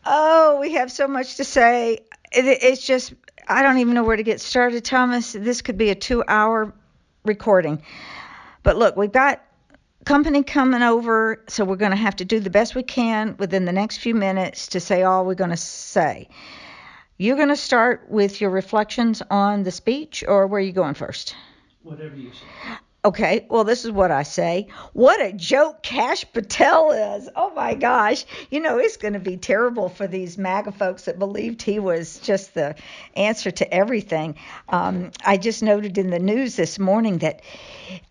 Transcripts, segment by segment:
Oh, we have so much to say. It's just, I don't even know where to get started, Thomas. This could be a 2 hour recording. But look, we've got company coming over, so we're going to have to do the best we can within the next few minutes to say all we're going to say. You're going to start with your reflections on the speech, or where are you going first? Whatever you say. Okay, well, this is what I say. What a joke Cash Patel is. Oh my gosh. It's going to be terrible for these MAGA folks that believed he was just the answer to everything. I just noted in the news this morning that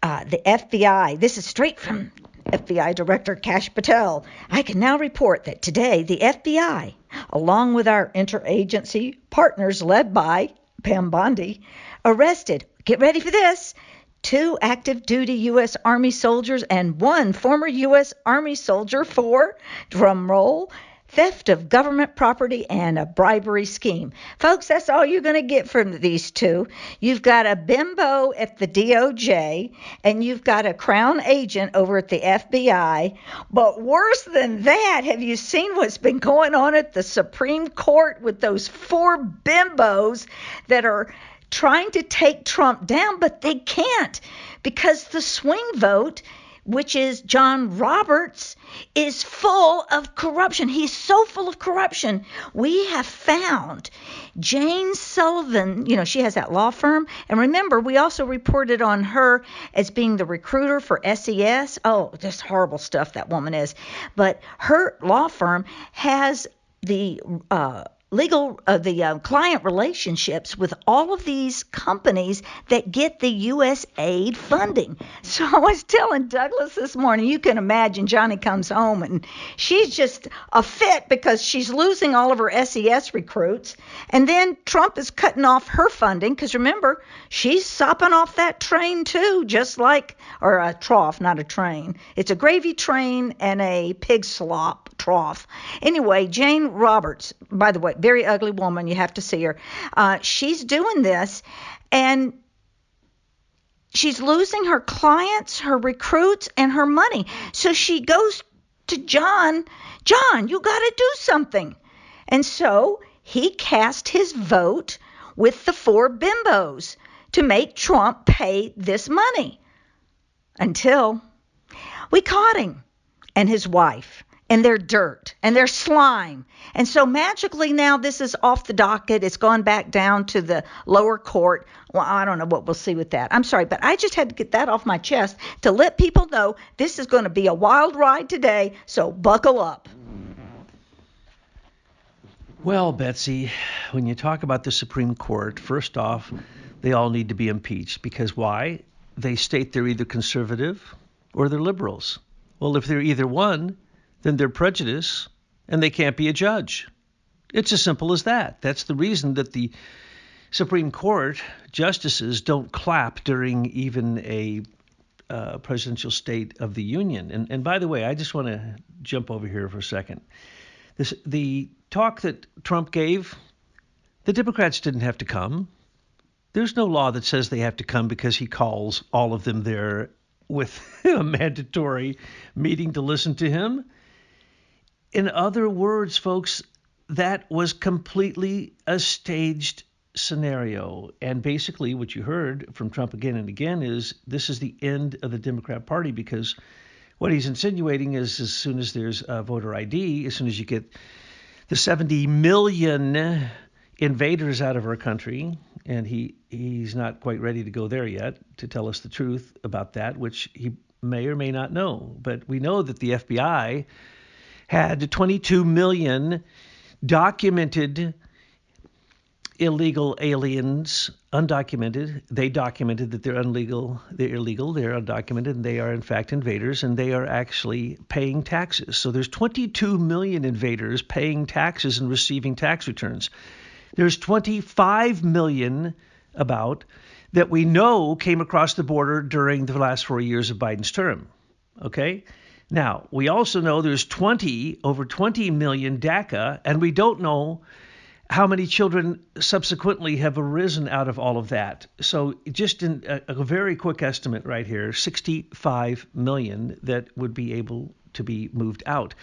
the FBI, this is straight from FBI Director Cash Patel, I can now report that today the FBI, along with our interagency partners led by Pam Bondi, arrested, get ready for this, 2 active duty U.S. Army soldiers and 1 former U.S. Army soldier for, drum roll, theft of government property and a bribery scheme. Folks, that's all you're going to get from these 2. You've got a bimbo at the DOJ and you've got a Crown agent over at the FBI. But worse than that, have you seen what's been going on at the Supreme Court with those 4 bimbos that are trying to take Trump down, but they can't because the swing vote, which is John Roberts, is full of corruption. He's so full of corruption. We have found Jane Sullivan, she has that law firm. And remember, we also reported on her as being the recruiter for SES. Oh, just horrible stuff that woman is. But her law firm has the client relationships with all of these companies that get the U.S. aid funding. So I was telling Douglas this morning, you can imagine Johnny comes home and she's just a fit because she's losing all of her SES recruits. And then Trump is cutting off her funding because remember, she's sopping off that train too, just like, or a trough, not a train. It's a gravy train and a pig slop trough. Anyway, Jane Roberts, by the way, very ugly woman. You have to see her. She's doing this, and she's losing her clients, her recruits, and her money. So she goes to John, you got to do something. And so he cast his vote with the 4 bimbos to make Trump pay this money until we caught him and his wife and their dirt and their slime. And so magically now this is off the docket. It's gone back down to the lower court. Well, I don't know what we'll see with that. I'm sorry, but I just had to get that off my chest to let people know this is going to be a wild ride today. So buckle up. Well, Betsy, when you talk about the Supreme Court, first off, they all need to be impeached because why? They state they're either conservative or they're liberals. Well, if they're either one, then they're prejudiced and they can't be a judge. It's as simple as that. That's the reason that the Supreme Court justices don't clap during even a presidential State of the Union. And by the way, I just want to jump over here for a second. The talk that Trump gave, the Democrats didn't have to come. There's no law that says they have to come because he calls all of them there with a mandatory meeting to listen to him. In other words, folks, that was completely a staged scenario. And basically what you heard from Trump again and again is this is the end of the Democrat Party because what he's insinuating is as soon as there's a voter ID, as soon as you get the 70 million invaders out of our country, and he's not quite ready to go there yet to tell us the truth about that, which he may or may not know. But we know that the FBI had 22 million documented illegal aliens, undocumented. They documented that they're illegal, they're undocumented, and they are in fact invaders, and they are actually paying taxes. So there's 22 million invaders paying taxes and receiving tax returns. There's 25 million about that we know came across the border during the last 4 years of Biden's term. Okay? Now, we also know there's over 20 million DACA, and we don't know how many children subsequently have arisen out of all of that. So just in a very quick estimate right here, 65 million that would be able to be moved out.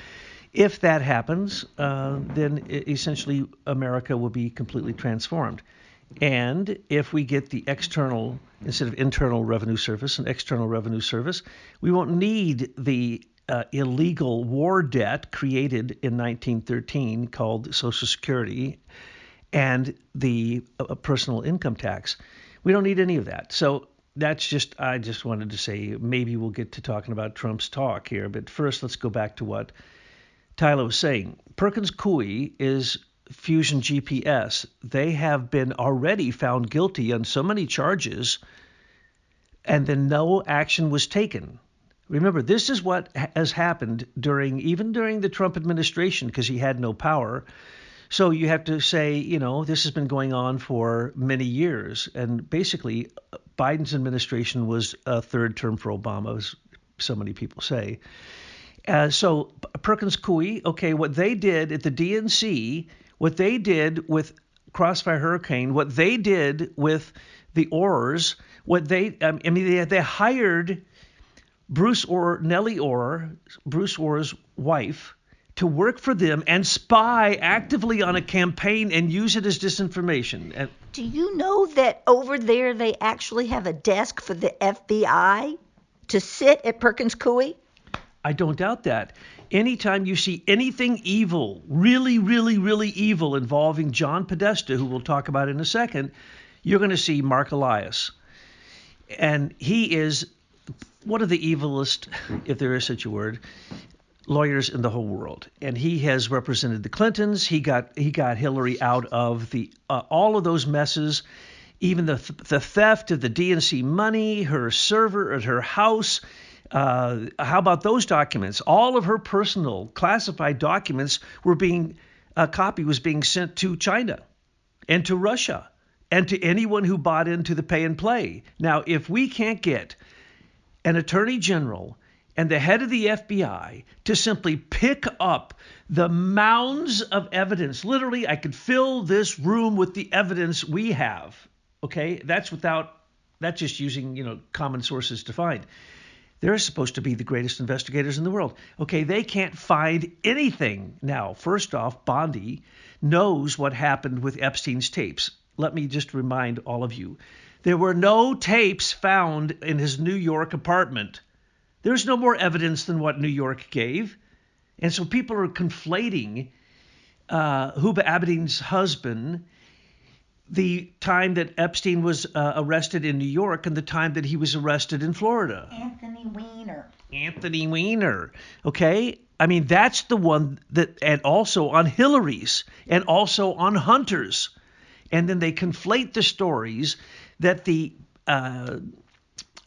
If that happens, then essentially America will be completely transformed. And if we get the external, instead of internal revenue service, an external revenue service, we won't need the illegal war debt created in 1913 called Social Security and the personal income tax. We don't need any of that. So I just wanted to say, maybe we'll get to talking about Trump's talk here. But first, let's go back to what Tyler was saying. Perkins Coie is Fusion GPS. They have been already found guilty on so many charges, and then no action was taken. Remember, this is what has happened even during the Trump administration, because he had no power. So you have to say, this has been going on for many years. And basically, Biden's administration was a third term for Obama, as so many people say. So Perkins Coie, okay, what they did at the DNC, what they did with Crossfire Hurricane, what they did with the Orrs, they hired Bruce Orr's wife, to work for them and spy actively on a campaign and use it as disinformation. Do you know that over there they actually have a desk for the FBI to sit at Perkins Coie? I don't doubt that. Anytime you see anything evil, really, really, really evil involving John Podesta, who we'll talk about in a second, you're going to see Mark Elias. And he is one of the evilest, if there is such a word, lawyers in the whole world. And he has represented the Clintons. He got Hillary out of the all of those messes, even the theft of the DNC money, her server at her house. How about those documents? All of her personal classified documents were a copy was being sent to China and to Russia and to anyone who bought into the pay and play. Now, if we can't get an attorney general and the head of the FBI to simply pick up the mounds of evidence, literally, I could fill this room with the evidence we have. Okay, that's just using common sources to find. They're supposed to be the greatest investigators in the world. Okay, they can't find anything. Now, first off, Bondi knows what happened with Epstein's tapes. Let me just remind all of you. There were no tapes found in his New York apartment. There's no more evidence than what New York gave. And so people are conflating Huba Abedin's husband, the time that Epstein was arrested in New York and the time that he was arrested in Florida. Anthony Weiner. Okay? I mean, that's the one and also on Hillary's and also on Hunter's. And then they conflate the stories that the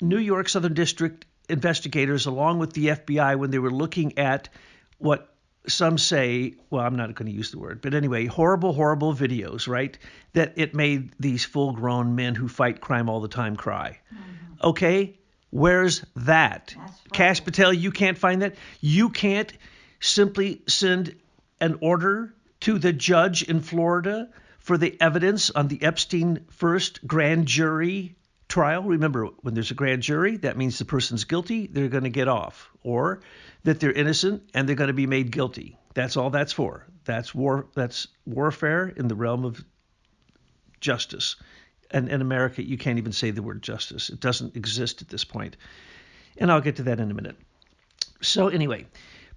New York Southern District investigators, along with the FBI, when they were looking at what some say, well, I'm not going to use the word, but anyway, horrible, horrible videos, right? That it made these full-grown men who fight crime all the time cry. Mm-hmm. Okay, where's that? Kash Patel, you can't find that? You can't simply send an order to the judge in Florida for the evidence on the Epstein first grand jury trial. Remember, when there's a grand jury, that means the person's guilty, they're going to get off, or that they're innocent and they're going to be made guilty. That's all that's for. That's warfare in the realm of justice. And in America, you can't even say the word justice. It doesn't exist at this point. And I'll get to that in a minute. So anyway,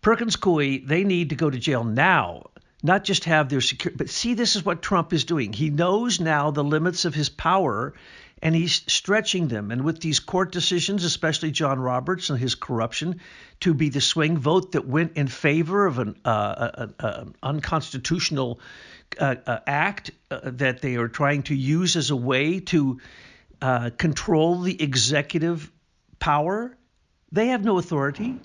Perkins Coie, they need to go to jail now. Not just have their security, but see, this is what Trump is doing. He knows now the limits of his power, and he's stretching them. And with these court decisions, especially John Roberts and his corruption, to be the swing vote that went in favor of an unconstitutional act that they are trying to use as a way to control the executive power, they have no authority.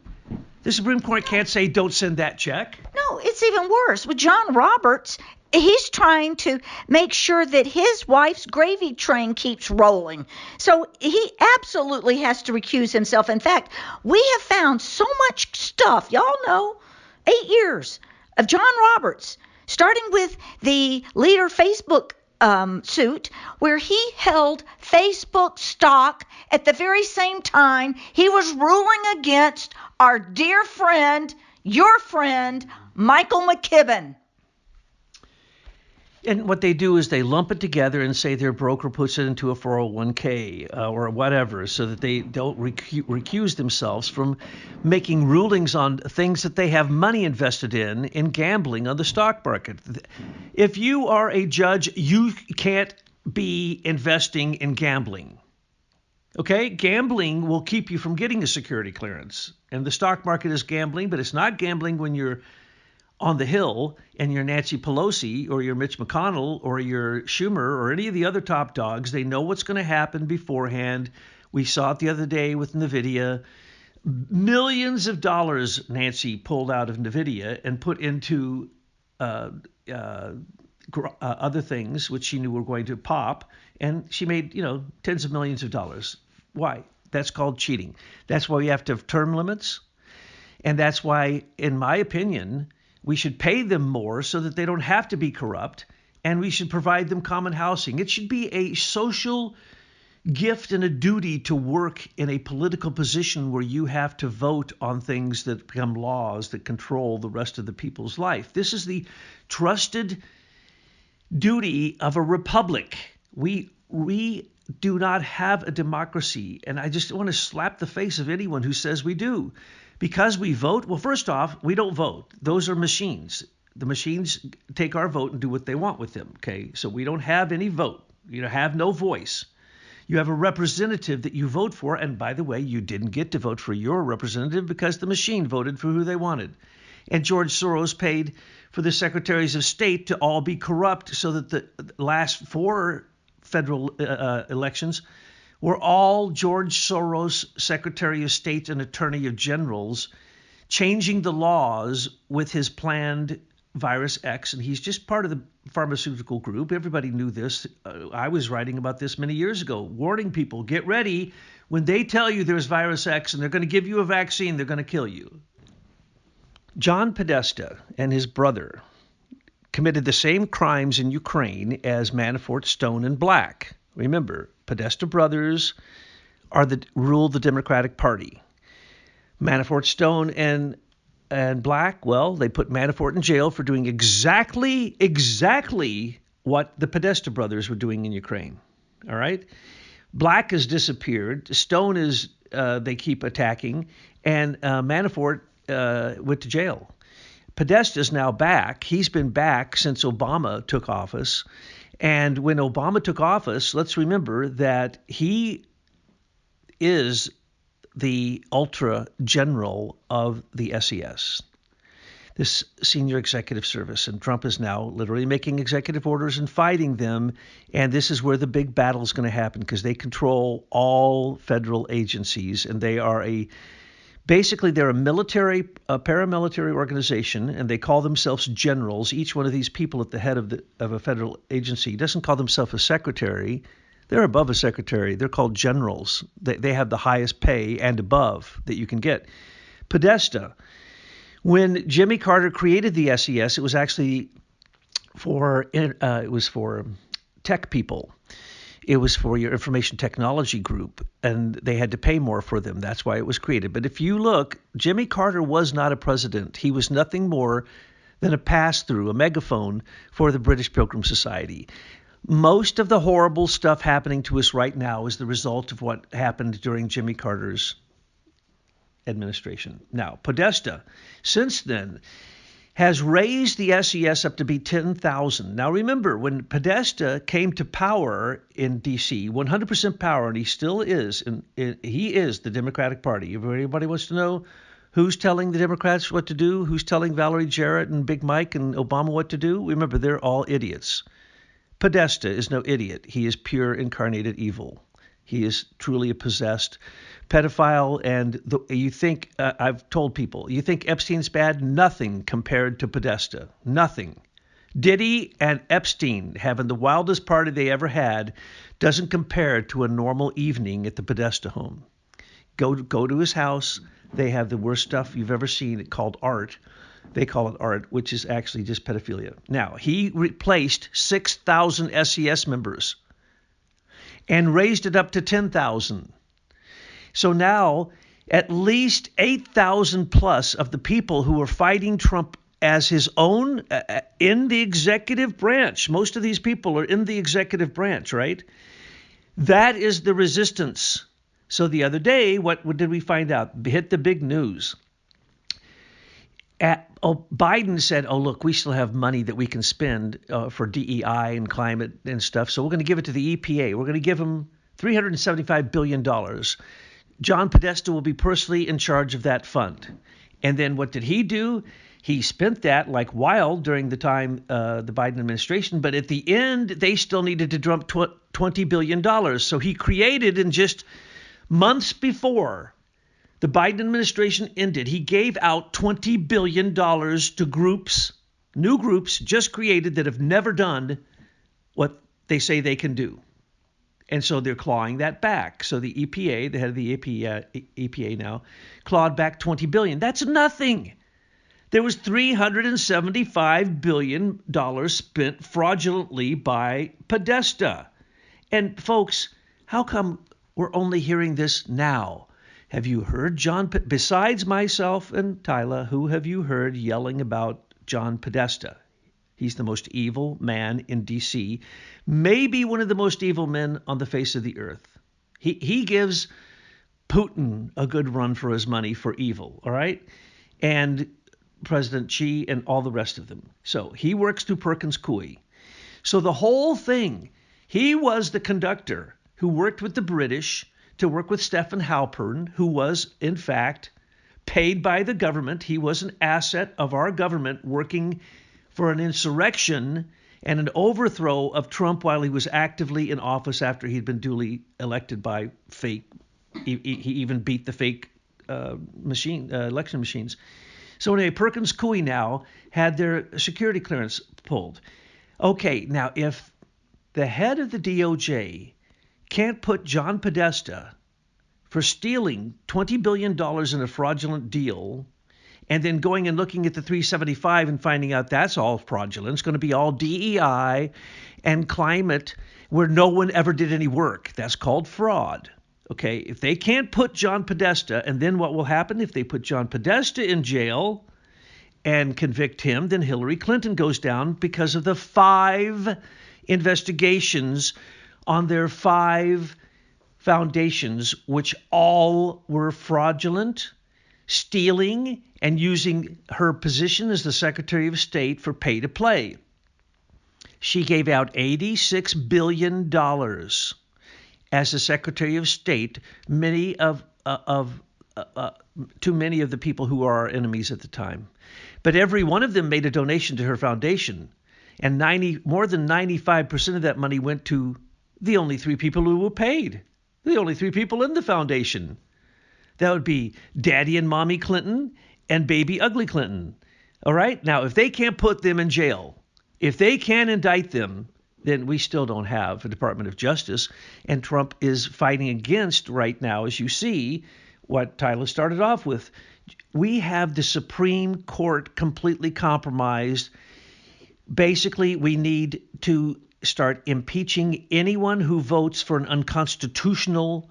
The Supreme Court can't say, don't send that check. No, it's even worse. With John Roberts, he's trying to make sure that his wife's gravy train keeps rolling. So he absolutely has to recuse himself. In fact, we have found so much stuff. Y'all know, 8 years of John Roberts, starting with the Leader Facebook suit, where he held Facebook stock at the very same time he was ruling against our dear friend, Your friend, Michael McKibben. And what they do is they lump it together and say their broker puts it into a 401k or whatever, so that they don't recuse themselves from making rulings on things that they have money invested in gambling on the stock market. If you are a judge, you can't be investing in gambling. Okay? Gambling will keep you from getting a security clearance. And the stock market is gambling, but it's not gambling when you're on the Hill and you're Nancy Pelosi or you're Mitch McConnell or you're Schumer or any of the other top dogs. They know what's going to happen beforehand. We saw it the other day with NVIDIA. Millions of dollars Nancy pulled out of NVIDIA and put into other things which she knew were going to pop, and she made, tens of millions of dollars. Why? That's called cheating. That's why we have to have term limits, and that's why, in my opinion, we should pay them more so that they don't have to be corrupt, and we should provide them common housing. It should be a social gift and a duty to work in a political position where you have to vote on things that become laws that control the rest of the people's life. This is the trusted duty of a republic. We do not have a democracy, and I just want to slap the face of anyone who says we do. Because we vote, well, first off, we don't vote. Those are machines. The machines take our vote and do what they want with them, okay? So we don't have any vote. You have no voice. You have a representative that you vote for, and by the way, you didn't get to vote for your representative because the machine voted for who they wanted. And George Soros paid for the secretaries of state to all be corrupt so that the last 4 federal elections were all George Soros, Secretary of State and Attorney of Generals, changing the laws with his planned virus X. And he's just part of the pharmaceutical group. Everybody knew this. I was writing about this many years ago, warning people, get ready. When they tell you there's virus X and they're going to give you a vaccine, they're going to kill you. John Podesta and his brother committed the same crimes in Ukraine as Manafort, Stone, and Black. Remember, Podesta brothers rule the Democratic Party. Manafort, Stone, and Black, well, they put Manafort in jail for doing exactly what the Podesta brothers were doing in Ukraine. All right? Black has disappeared. Stone is they keep attacking, and Manafort went to jail. Podesta is now back. He's been back since Obama took office. And when Obama took office, let's remember that he is the ultra general of the SES, this senior executive service. And Trump is now literally making executive orders and fighting them. And this is where the big battle is going to happen because they control all federal agencies. And they are basically, they're a paramilitary organization, and they call themselves generals. Each one of these people at the head of a federal agency doesn't call themselves a secretary. They're above a secretary. They're called generals. They have the highest pay and above that you can get. Podesta, when Jimmy Carter created the SES, it was actually for tech people. It was for your information technology group, and they had to pay more for them. That's why it was created. But if you look, Jimmy Carter was not a president. He was nothing more than a pass-through, a megaphone for the British Pilgrim Society. Most of the horrible stuff happening to us right now is the result of what happened during Jimmy Carter's administration. Now, Podesta, since then, has raised the SES up to be 10,000. Now remember, when Podesta came to power in D.C., 100% power, and he still is, and he is the Democratic Party. If anybody wants to know who's telling the Democrats what to do, who's telling Valerie Jarrett and Big Mike and Obama what to do, remember, they're all idiots. Podesta is no idiot. He is pure incarnated evil. He is truly a possessed pedophile, and you think, I've told people, you think Epstein's bad? Nothing compared to Podesta. Nothing. Diddy and Epstein having the wildest party they ever had doesn't compare to a normal evening at the Podesta home. Go to his house. They have the worst stuff you've ever seen called art. They call it art, which is actually just pedophilia. Now, he replaced 6,000 SES members and raised it up to 10,000. So now at least 8,000 plus of the people who are fighting Trump as his own in the executive branch. Most of these people are in the executive branch, right? That is the resistance. So the other day, what did we find out? Hit the big news. Biden said, oh, look, we still have money that we can spend for DEI and climate and stuff. So we're going to give it to the EPA. We're going to give them $375 billion. John Podesta will be personally in charge of that fund. And then what did he do? He spent that like wild during the time the Biden administration. But at the end, they still needed to dump $20 billion. So he created in just months before the Biden administration ended, he gave out $20 billion to groups, new groups just created that have never done what they say they can do. And so they're clawing that back. So the EPA, the head of the EPA now, clawed back $20 billion. That's nothing. There was $375 billion spent fraudulently by Podesta. And folks, how come we're only hearing this now? Have you heard besides myself and Tyler, who have you heard yelling about John Podesta? He's the most evil man in D.C., maybe one of the most evil men on the face of the earth. He gives Putin a good run for his money for evil, all right? And President Xi and all the rest of them. So he works through Perkins Coie. So the whole thing, he was the conductor who worked with the British to work with Stephen Halpern, who was, in fact, paid by the government. He was an asset of our government working for an insurrection and an overthrow of Trump while he was actively in office after he'd been duly elected by fake. He even beat the fake election machines. So anyway, Perkins Coie now had their security clearance pulled. Okay, now if the head of the DOJ can't put John Podesta for stealing $20 billion in a fraudulent deal and then going and looking at the 375 and finding out that's all fraudulent. It's going to be all DEI and climate where no one ever did any work. That's called fraud. Okay, if they can't put John Podesta, and then what will happen if they put John Podesta in jail and convict him, then Hillary Clinton goes down because of the 5 investigations on their 5 foundations, which all were fraudulent, stealing, and using her position as the Secretary of State for pay to play. She gave out $86 billion as the Secretary of State, to many of the people who are our enemies at the time. But every one of them made a donation to her foundation, and more than 95% of that money went to the only 3 people who were paid, the only 3 people in the foundation. That would be Daddy and Mommy Clinton and Baby Ugly Clinton. All right? Now, if they can't put them in jail, if they can't indict them, then we still don't have a Department of Justice. And Trump is fighting against right now, as you see, what Tyler started off with. We have the Supreme Court completely compromised. Basically, we need to start impeaching anyone who votes for an unconstitutional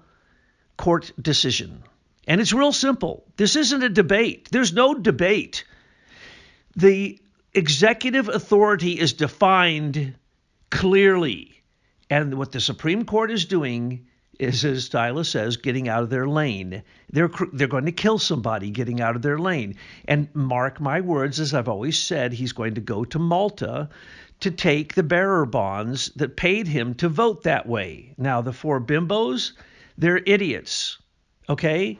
court decision. And it's real simple. This isn't a debate. There's no debate. The executive authority is defined clearly. And what the Supreme Court is doing is, as Tyler says, getting out of their lane. They're going to kill somebody getting out of their lane. And mark my words, as I've always said, he's going to go to Malta to take the bearer bonds that paid him to vote that way. Now, the 4 bimbos, they're idiots. Okay?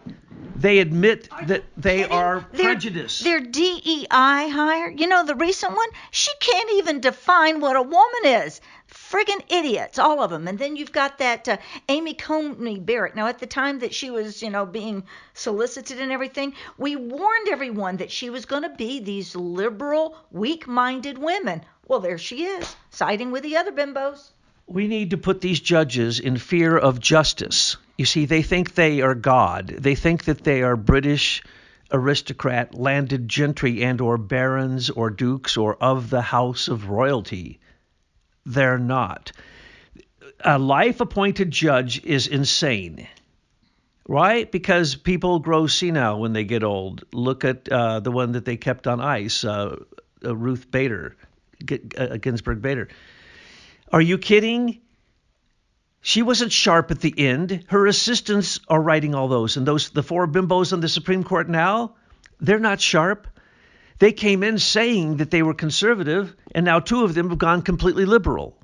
They admit that they are prejudiced. Their DEI hire, the recent one, she can't even define what a woman is. Friggin' idiots, all of them. And then you've got that Amy Coney Barrett. Now, at the time that she was, being solicited and everything, we warned everyone that she was going to be these liberal, weak-minded women. Well, there she is, siding with the other bimbos. We need to put these judges in fear of justice. You see, they think they are God. They think that they are British aristocrat, landed gentry, and or barons or dukes or of the house of royalty. They're not. A life-appointed judge is insane. Right? Because people grow senile when they get old. Look at the one that they kept on ice, Ruth Bader, Ginsburg Bader. Are you kidding? She wasn't sharp at the end. Her assistants are writing all those. And the four bimbos on the Supreme Court now, they're not sharp. They came in saying that they were conservative, and now two of them have gone completely liberal.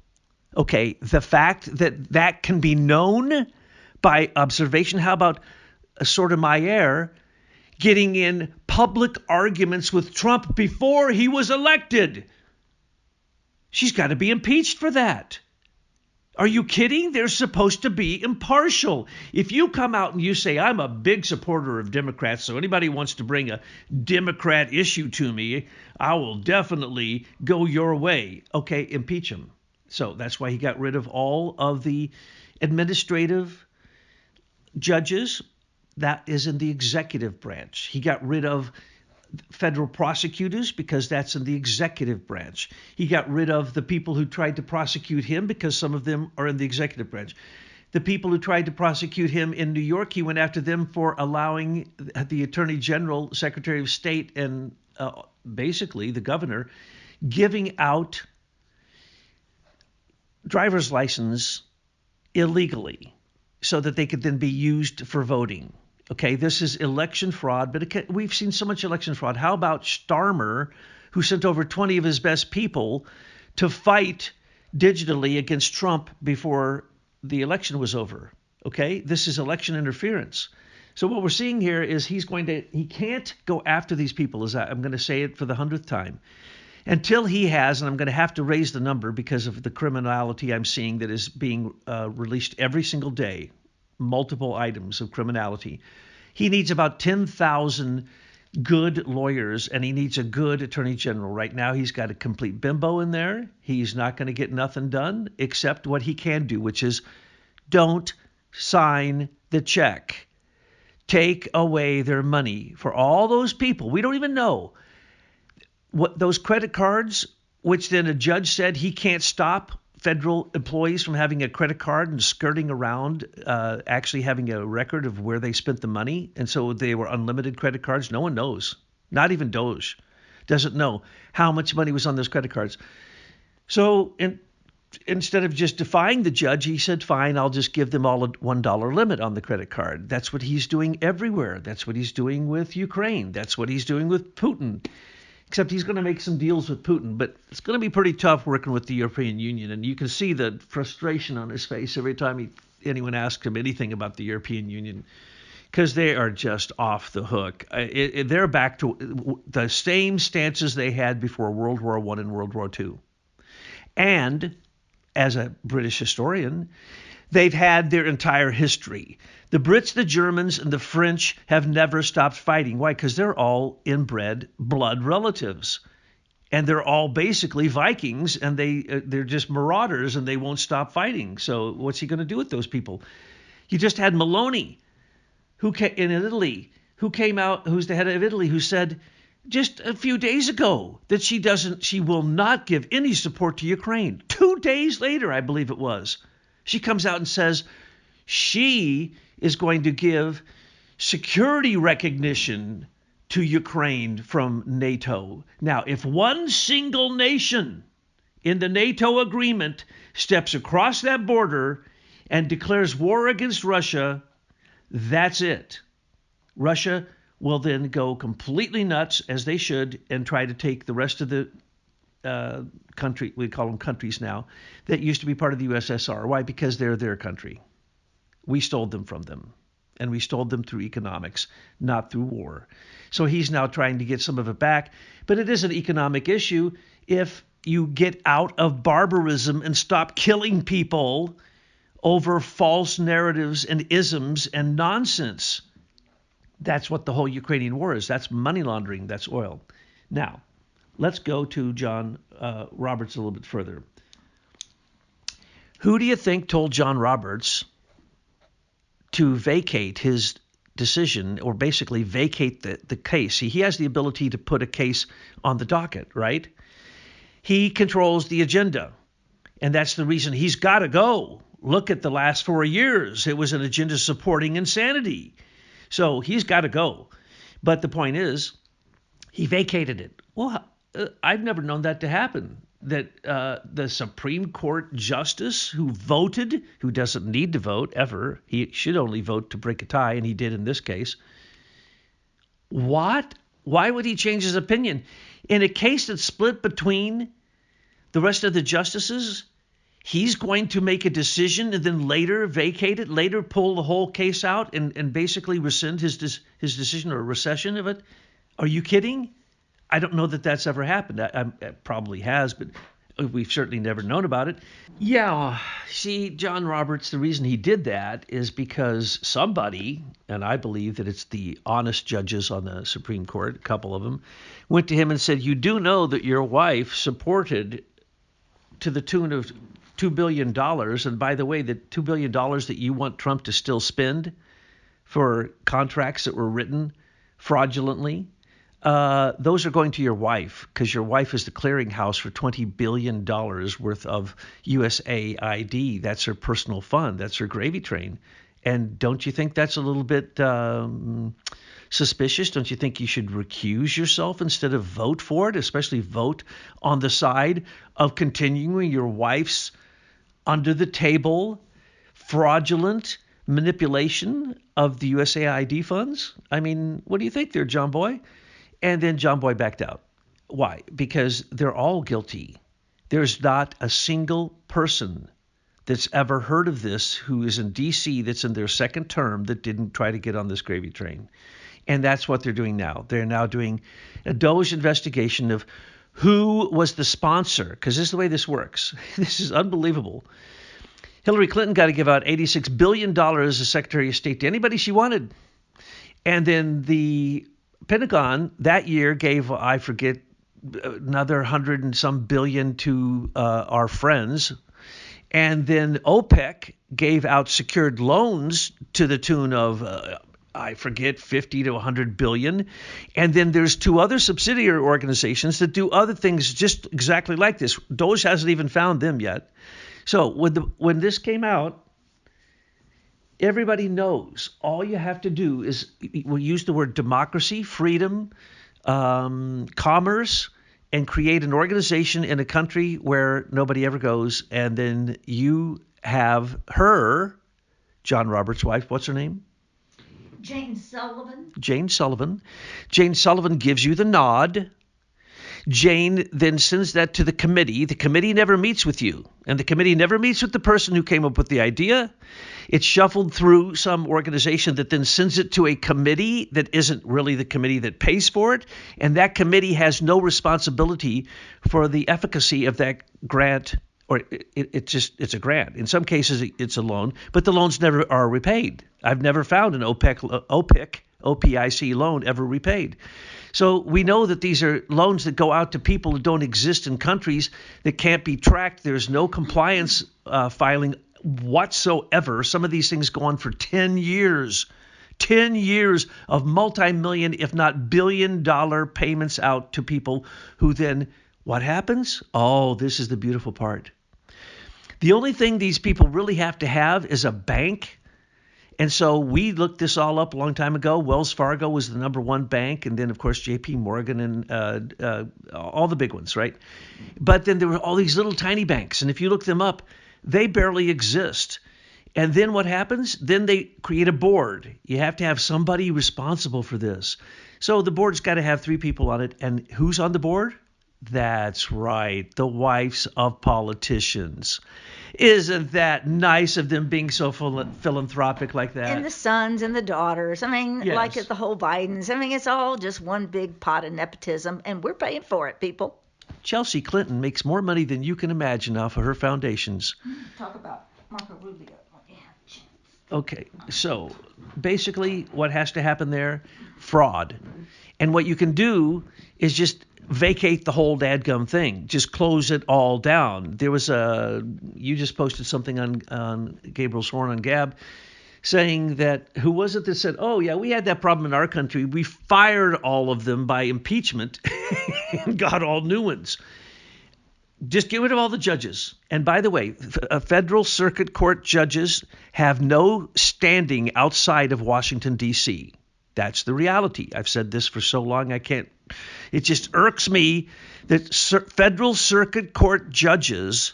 Okay, the fact that that can be known by observation. How about Sotomayor getting in public arguments with Trump before he was elected? She's got to be impeached for that. Are you kidding? They're supposed to be impartial. If you come out and you say, I'm a big supporter of Democrats, so anybody wants to bring a Democrat issue to me, I will definitely go your way. Okay, impeach him. So that's why he got rid of all of the administrative judges. That is in the executive branch. He got rid of federal prosecutors because that's in the executive branch. He got rid of the people who tried to prosecute him because some of them are in the executive branch. The people who tried to prosecute him in New York, he went after them for allowing the Attorney General, Secretary of State, and basically the governor giving out driver's license illegally so that they could then be used for voting. Okay, this is election fraud, but we've seen so much election fraud. How about Starmer, who sent over 20 of his best people to fight digitally against Trump before the election was over? Okay, this is election interference. So what we're seeing here is he can't go after these people, I'm going to say it for the 100th time, until he has, and I'm going to have to raise the number because of the criminality I'm seeing that is being released every single day, multiple items of criminality. He needs about 10,000 good lawyers, and he needs a good attorney general. Right now, he's got a complete bimbo in there. He's not going to get nothing done except what he can do, which is don't sign the check. Take away their money for all those people. We don't even know what those credit cards, which then a judge said he can't stop federal employees from having a credit card and skirting around actually having a record of where they spent the money. And so they were unlimited credit cards. No one knows. Not even Doge doesn't know how much money was on those credit cards. So instead of just defying the judge, he said, fine, I'll just give them all a $1 limit on the credit card. That's what he's doing everywhere. That's what he's doing with Ukraine. That's what he's doing with Putin. Except he's going to make some deals with Putin. But it's going to be pretty tough working with the European Union. And you can see the frustration on his face every time anyone asks him anything about the European Union, because they are just off the hook. They're back to the same stances they had before World War I and World War II. And as a British historian, they've had their entire history. The Brits, the Germans, and the French have never stopped fighting. Why? Because they're all inbred blood relatives. And they're all basically Vikings, and they're just marauders, and they won't stop fighting. So what's he going to do with those people? You just had Meloni, who's the head of Italy, who said just a few days ago that she will not give any support to Ukraine. 2 days later, I believe it was, she comes out and says she is going to give security recognition to Ukraine from NATO. Now, if one single nation in the NATO agreement steps across that border and declares war against Russia, that's it. Russia will then go completely nuts, as they should, and try to take the rest of the country, we call them countries now, that used to be part of the USSR. Why? Because they're their country. We stole them from them, and we stole them through economics, not through war. So he's now trying to get some of it back, but it is an economic issue. If you get out of barbarism and stop killing people over false narratives and isms and nonsense, that's what the whole Ukrainian war is. That's money laundering. That's oil. Now, let's go to John Roberts a little bit further. Who do you think told John Roberts to vacate his decision, or basically vacate the case? He has the ability to put a case on the docket, right? He controls the agenda, and that's the reason he's got to go. Look at the last 4 years. It was an agenda supporting insanity. So he's got to go. But the point is, he vacated it. Well, I've never known that to happen. That the Supreme Court justice who voted, who doesn't need to vote ever, he should only vote to break a tie, and he did in this case. What? Why would he change his opinion? In a case that's split between the rest of the justices, he's going to make a decision and then later vacate it, later pull the whole case out and basically rescind his decision or recession of it? Are you kidding? I don't know that that's ever happened. It probably has, but we've certainly never known about it. Yeah, see, John Roberts, the reason he did that is because somebody, and I believe that it's the honest judges on the Supreme Court, a couple of them, went to him and said, you do know that your wife supported to the tune of $2 billion. And by the way, the $2 billion that you want Trump to still spend for contracts that were written fraudulently, those are going to your wife, because your wife is the clearinghouse for $20 billion worth of USAID. That's her personal fund. That's her gravy train. And don't you think that's a little bit suspicious? Don't you think you should recuse yourself instead of vote for it, especially vote on the side of continuing your wife's under the table fraudulent manipulation of the USAID funds? I mean, what do you think there, John Boy? And then John Boy backed out. Why? Because they're all guilty. There's not a single person that's ever heard of this who is in D.C. that's in their second term that didn't try to get on this gravy train. And that's what they're doing now. They're now doing a DOJ investigation of who was the sponsor, because this is the way this works. This is unbelievable. Hillary Clinton got to give out $86 billion as Secretary of State to anybody she wanted. And then the Pentagon that year gave, I forget, another 100 and some billion to our friends. And then OPEC gave out secured loans to the tune of, I forget, 50 to 100 billion. And then there's two other subsidiary organizations that do other things just exactly like this. DOJ hasn't even found them yet. So when this came out, everybody knows all you have to do is we'll use the word democracy, freedom, commerce, and create an organization in a country where nobody ever goes. And then you have her, John Roberts' wife, what's her name? Jane Sullivan. Jane Sullivan. Jane Sullivan gives you the nod. Jane then sends that to the committee. The committee never meets with you, and the committee never meets with the person who came up with the idea. It's shuffled through some organization that then sends it to a committee that isn't really the committee that pays for it, and that committee has no responsibility for the efficacy of that grant, or it's a grant. In some cases, it's a loan, but the loans never are repaid. I've never found an OPIC loan ever repaid. So we know that these are loans that go out to people that don't exist in countries that can't be tracked. There's no compliance filing whatsoever. Some of these things go on for 10 years. 10 years of multi-million, if not billion-dollar payments out to people who then, what happens? Oh, this is the beautiful part. The only thing these people really have to have is a bank. And so we looked this all up a long time ago. Wells Fargo was the number one bank, and then, of course, J.P. Morgan and all the big ones, right? But then there were all these little tiny banks, and if you look them up, they barely exist. And then what happens? Then they create a board. You have to have somebody responsible for this. So the board's got to have 3 people on it, and who's on the board? That's right, the wives of politicians. Isn't that nice of them being so philanthropic like that? And the sons and the daughters. I mean, Yes. like the whole Bidens. I mean, it's all just one big pot of nepotism, and we're paying for it, people. Chelsea Clinton makes more money than you can imagine off of her foundations. Talk about Marco Rubio. Okay, so basically what has to happen there? Fraud. And what you can do is just vacate the whole dadgum thing. Just close it all down. There was you just posted something on Gabriel's Horn on Gab saying that, who was it that said, oh yeah, we had that problem in our country. We fired all of them by impeachment and got all new ones. Just get rid of all the judges. And by the way, federal circuit court judges have no standing outside of Washington, D.C. That's the reality. I've said this for so long, I can't. It just irks me that federal circuit court judges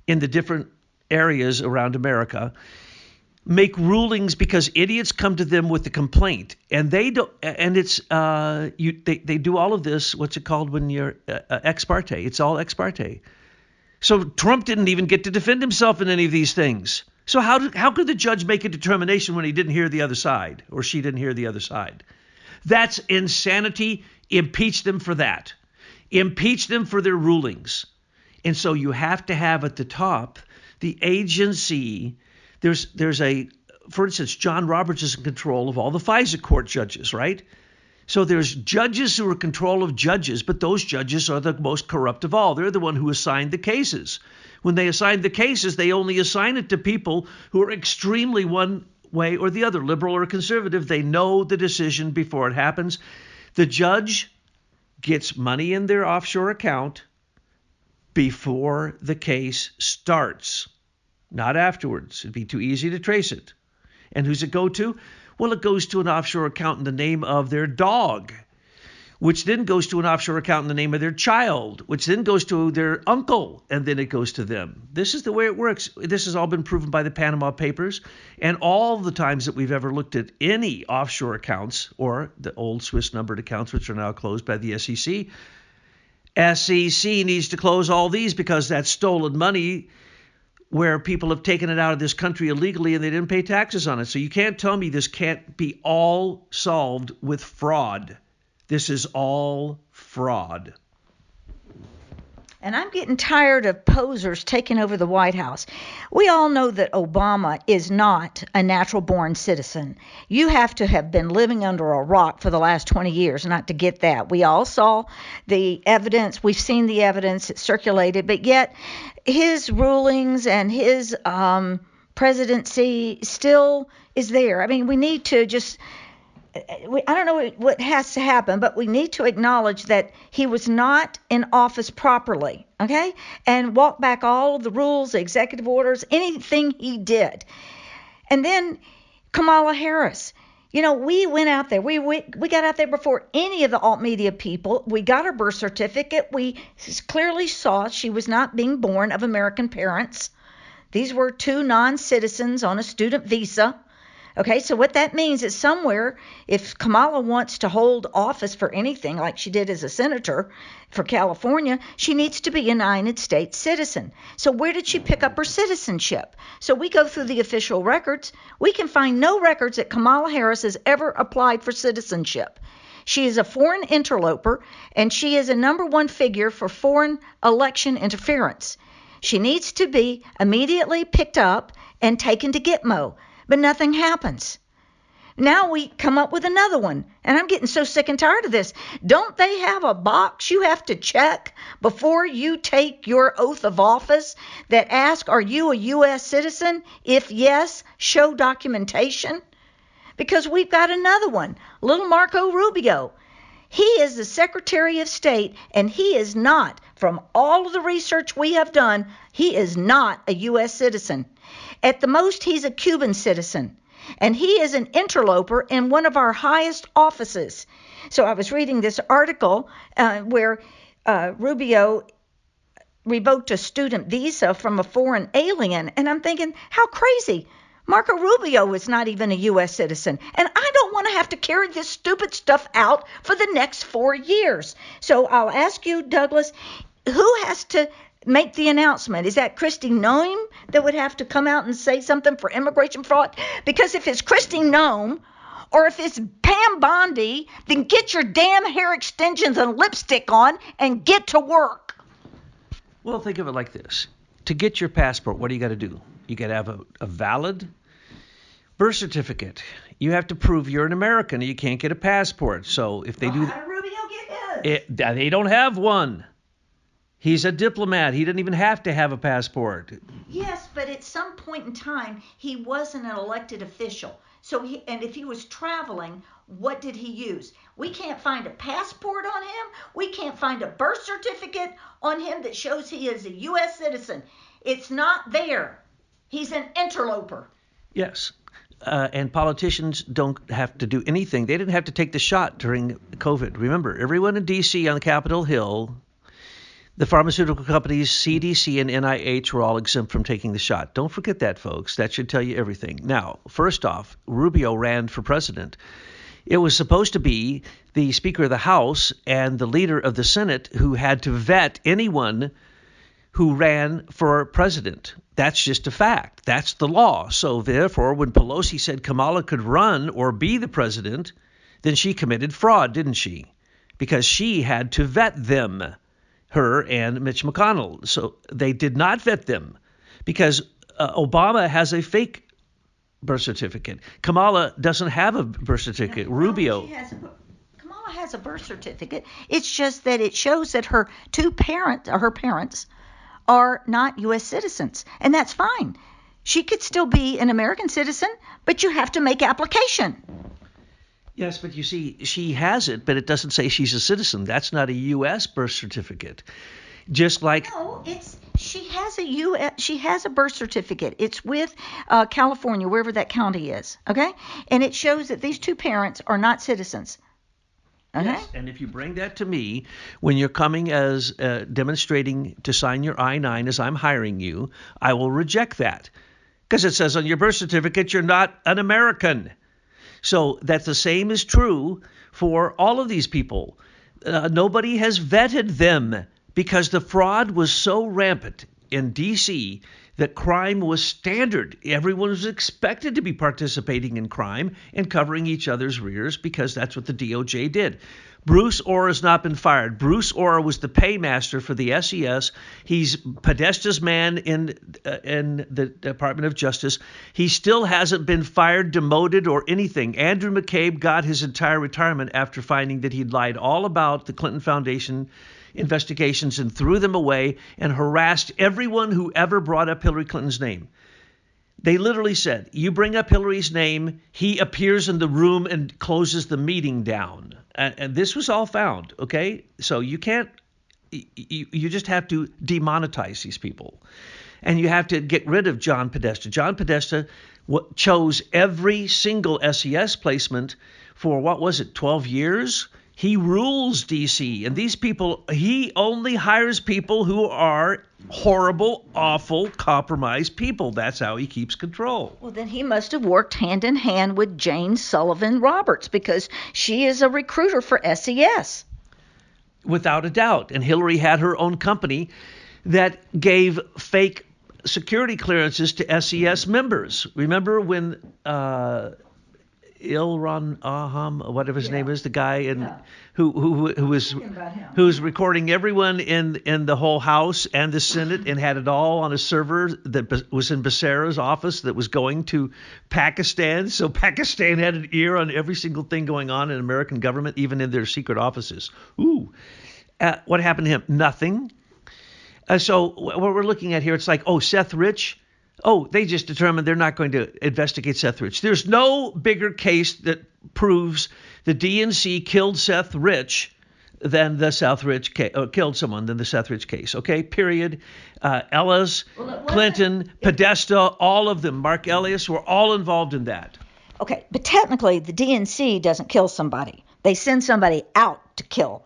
in the different areas around America make rulings because idiots come to them with a complaint, and they don't. And it's they do all of this. What's it called when you're ex parte? It's all ex parte. So Trump didn't even get to defend himself in any of these things. So how could the judge make a determination when he didn't hear the other side, or she didn't hear the other side? That's insanity. Impeach them for that. Impeach them for their rulings. And so you have to have at the top the agency. There's a, for instance, John Roberts is in control of all the FISA court judges, right? So there's judges who are in control of judges, but those judges are the most corrupt of all. They're the one who assigned the cases. When they assign the cases, they only assign it to people who are extremely one way or the other, liberal or conservative. They know the decision before it happens. The judge gets money in their offshore account before the case starts. Not afterwards. It'd be too easy to trace it. And who's it go to? Well, it goes to an offshore account in the name of their dog, which then goes to an offshore account in the name of their child, which then goes to their uncle, and then it goes to them. This is the way it works. This has all been proven by the Panama Papers, and all the times that we've ever looked at any offshore accounts or the old Swiss numbered accounts, which are now closed by the SEC. SEC needs to close all these because that's stolen money where people have taken it out of this country illegally and they didn't pay taxes on it. So you can't tell me this can't be all solved with fraud. This is all fraud. And I'm getting tired of posers taking over the White House. We all know that Obama is not a natural-born citizen. You have to have been living under a rock for the last 20 years not to get that. We all saw the evidence. We've seen the evidence. It circulated. But yet his rulings and his presidency still is there. I mean, we need to just... I don't know what has to happen, but we need to acknowledge that he was not in office properly, okay? And walk back all of the rules, the executive orders, anything he did. And then Kamala Harris. You know, we went out there. We got out there before any of the alt media people. We got her birth certificate. We clearly saw she was not being born of American parents. These were two non-citizens on a student visa. Okay, so what that means is somewhere, if Kamala wants to hold office for anything like she did as a senator for California, she needs to be a United States citizen. So where did she pick up her citizenship? So we go through the official records. We can find no records that Kamala Harris has ever applied for citizenship. She is a foreign interloper, and she is a number one figure for foreign election interference. She needs to be immediately picked up and taken to Gitmo. But nothing happens. Now we come up with another one, and I'm getting so sick and tired of this. Don't they have a box you have to check before you take your oath of office that asks, are you a U.S. citizen? If yes, show documentation. Because we've got another one, little Marco Rubio. He is the Secretary of State, and he is not, from all of the research we have done, he is not a U.S. citizen. At the most, he's a Cuban citizen, and he is an interloper in one of our highest offices. So I was reading this article where Rubio revoked a student visa from a foreign alien, and I'm thinking, how crazy. Marco Rubio is not even a U.S. citizen, and I don't want to have to carry this stupid stuff out for the next 4 years. So I'll ask you, Douglas, who has to make the announcement? Is that Kristi Noem that would have to come out and say something for immigration fraud? Because if it's Kristi Noem or if it's Pam Bondi, then get your damn hair extensions and lipstick on and get to work. Well, think of it like this. To get your passport, what do you got to do? You got to have a valid birth certificate. You have to prove you're an American. You can't get a passport. So if they do How did Rubio get his? They don't have one. He's a diplomat. He didn't even have to have a passport. Yes, but at some point in time, he wasn't an elected official. So and if he was traveling, What did he use? We can't find a passport on him. We can't find a birth certificate on him that shows he is a U.S. citizen. It's not there. He's an interloper. Yes. And politicians don't have to do anything. They didn't have to take the shot during COVID. Remember, everyone in D.C. on Capitol Hill, the pharmaceutical companies, CDC, and NIH were all exempt from taking the shot. Don't forget that, folks. That should tell you everything. Now, first off, Rubio ran for president. It was supposed to be the Speaker of the House and the leader of the Senate who had to vet anyone who ran for president. That's just a fact. That's the law. So therefore, when Pelosi said Kamala could run or be the president, then she committed fraud, didn't she? Because she had to vet them, her and Mitch McConnell. So they did not vet them because Obama has a fake birth certificate. Kamala doesn't have a birth certificate. No, Rubio. Kamala has a birth certificate. It's just that it shows that her parents are not U.S. citizens, and that's fine. She could still be an American citizen, but you have to make application. Yes, but you see, she has it, but it doesn't say she's a citizen. That's not a U.S. birth certificate. Just like she has a birth certificate. It's with California, wherever that county is, okay? And it shows that these two parents are not citizens. Okay? Yes, and if you bring that to me when you're coming as demonstrating to sign your I-9 as I'm hiring you, I will reject that because it says on your birth certificate you're not an American. So that the same is true for all of these people. Nobody has vetted them because the fraud was so rampant in D.C. that crime was standard. Everyone was expected to be participating in crime and covering each other's rears because that's what the DOJ did. Bruce Orr has not been fired. Bruce Orr was the paymaster for the SES. He's Podesta's man in the Department of Justice. He still hasn't been fired, demoted, or anything. Andrew McCabe got his entire retirement after finding that he'd lied all about the Clinton Foundation investigations and threw them away and harassed everyone who ever brought up Hillary Clinton's name. They literally said, you bring up Hillary's name, he appears in the room and closes the meeting down. And this was all found, okay? So you can't, you just have to demonetize these people. And you have to get rid of John Podesta. John Podesta chose every single SES placement for, 12 years? He rules D.C. And these people, he only hires people who are horrible, awful, compromised people. That's how he keeps control. Well, then he must have worked hand in hand with Jane Sullivan Roberts because she is a recruiter for SES. Without a doubt. And Hillary had her own company that gave fake security clearances to SES members. Remember when Ilran Aham, whatever his name is, the guy who was recording everyone in the whole House and the Senate and had it all on a server that was in Becerra's office that was going to Pakistan. So Pakistan had an ear on every single thing going on in American government, even in their secret offices. What happened to him? Nothing. So what we're looking at here, it's like, Seth Rich. They just determined they're not going to investigate Seth Rich. There's no bigger case that proves the DNC killed Seth Rich than the Seth Rich case, killed someone than the Seth Rich case. Okay, period. Ellis, Clinton, Podesta, all of them, Mark Elias, were all involved in that. Okay, but technically the DNC doesn't kill somebody. They send somebody out to kill.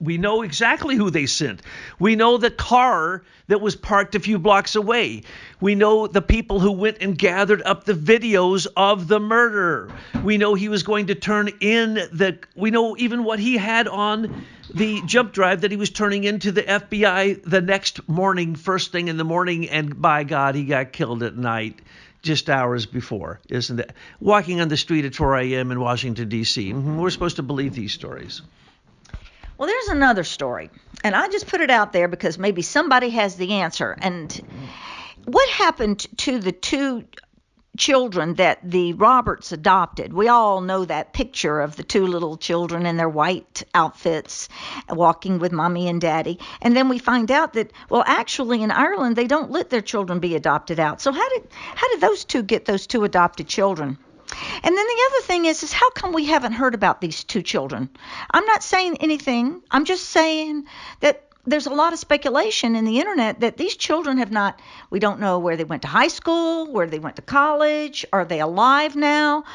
We know exactly who they sent. We know the car that was parked a few blocks away. We know the people who went and gathered up the videos of the murder. We know he was going to turn in we know even what he had on the jump drive that he was turning into the FBI the next morning, first thing in the morning, and by God, he got killed at night just hours before, isn't it? Walking on the street at 4 a.m. in Washington, D.C. We're supposed to believe these stories. Well, there's another story, and I just put it out there because maybe somebody has the answer. And what happened to the two children that the Roberts adopted? We all know that picture of the two little children in their white outfits walking with mommy and daddy. And then we find out that, well, actually in Ireland, they don't let their children be adopted out. So how did those two get those two adopted children? And then the other thing is how come we haven't heard about these two children? I'm not saying anything. I'm just saying that there's a lot of speculation in the internet that these children have not, we don't know where they went to high school, where they went to college, are they alive now?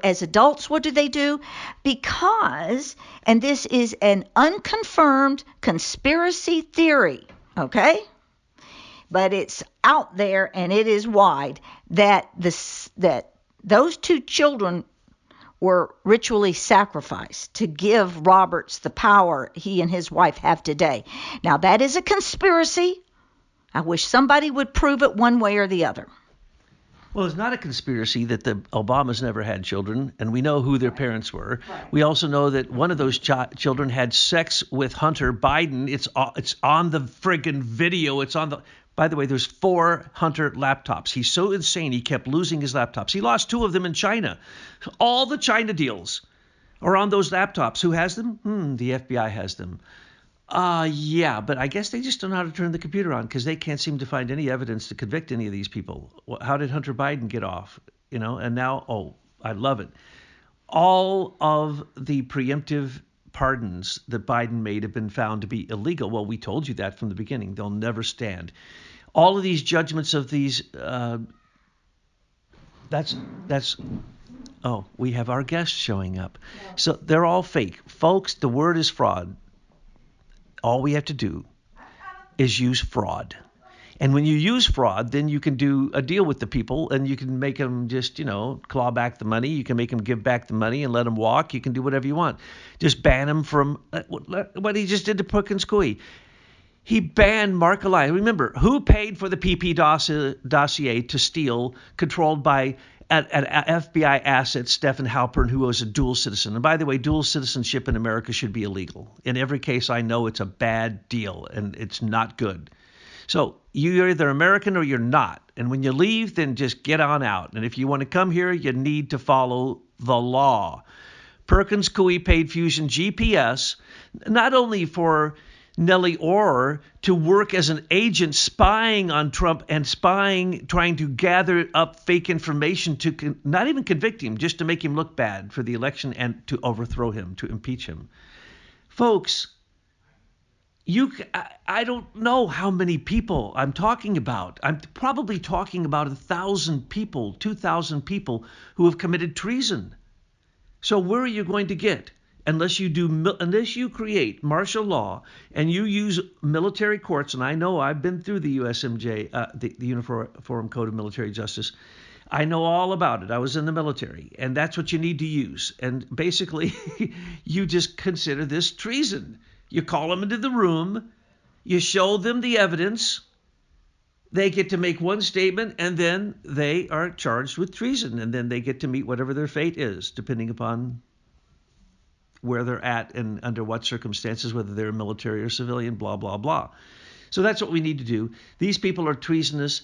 As adults, what do they do? Because, and this is an unconfirmed conspiracy theory, okay? But it's out there and it is wide that those two children were ritually sacrificed to give Roberts the power he and his wife have today. Now, that is a conspiracy. I wish somebody would prove it one way or the other. Well, it's not a conspiracy that the Obamas never had children, and we know who their parents were. Right. We also know that one of those children had sex with Hunter Biden. It's on the friggin' video. It's on the... By the way, there's 4 Hunter laptops. He's so insane, he kept losing his laptops. He lost 2 of them in China. All the China deals are on those laptops. Who has them? The FBI has them. Yeah, but I guess they just don't know how to turn the computer on because they can't seem to find any evidence to convict any of these people. How did Hunter Biden get off? And now, I love it. All of the preemptive pardons that Biden made have been found to be illegal. Well, we told you that from the beginning. They'll never stand. All of these judgments of these, we have our guests showing up. Yeah. So they're all fake. Folks, the word is fraud. All we have to do is use fraud. And when you use fraud, then you can do a deal with the people and you can make them just, claw back the money. You can make them give back the money and let them walk. You can do whatever you want. Just ban them from what he just did to Perkins Coie. He banned Mark Elias. Remember, who paid for the PP dossier to steal, controlled by an FBI asset, Stephen Halpern, who was a dual citizen. And by the way, dual citizenship in America should be illegal. In every case I know it's a bad deal and it's not good. So you're either American or you're not. And when you leave, then just get on out. And if you want to come here, you need to follow the law. Perkins Coie paid Fusion GPS not only for Nellie Ohr to work as an agent spying on Trump and trying to gather up fake information to not even convict him, just to make him look bad for the election and to overthrow him, to impeach him. Folks, I don't know how many people I'm talking about. I'm probably talking about 1,000 people, 2,000 people who have committed treason. So where are you going to get? Unless you create martial law and you use military courts, and I know I've been through the USMJ, the Uniform Code of Military Justice. I know all about it. I was in the military, and that's what you need to use. And basically, you just consider this treason. You call them into the room, you show them the evidence, they get to make one statement, and then they are charged with treason, and then they get to meet whatever their fate is, depending upon where they're at and under what circumstances, whether they're military or civilian, blah, blah, blah. So that's what we need to do. These people are treasonous,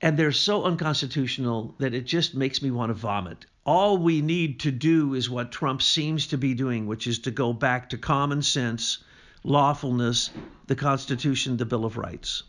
and they're so unconstitutional that it just makes me want to vomit. All we need to do is what Trump seems to be doing, which is to go back to common sense, lawfulness, the Constitution, the Bill of Rights.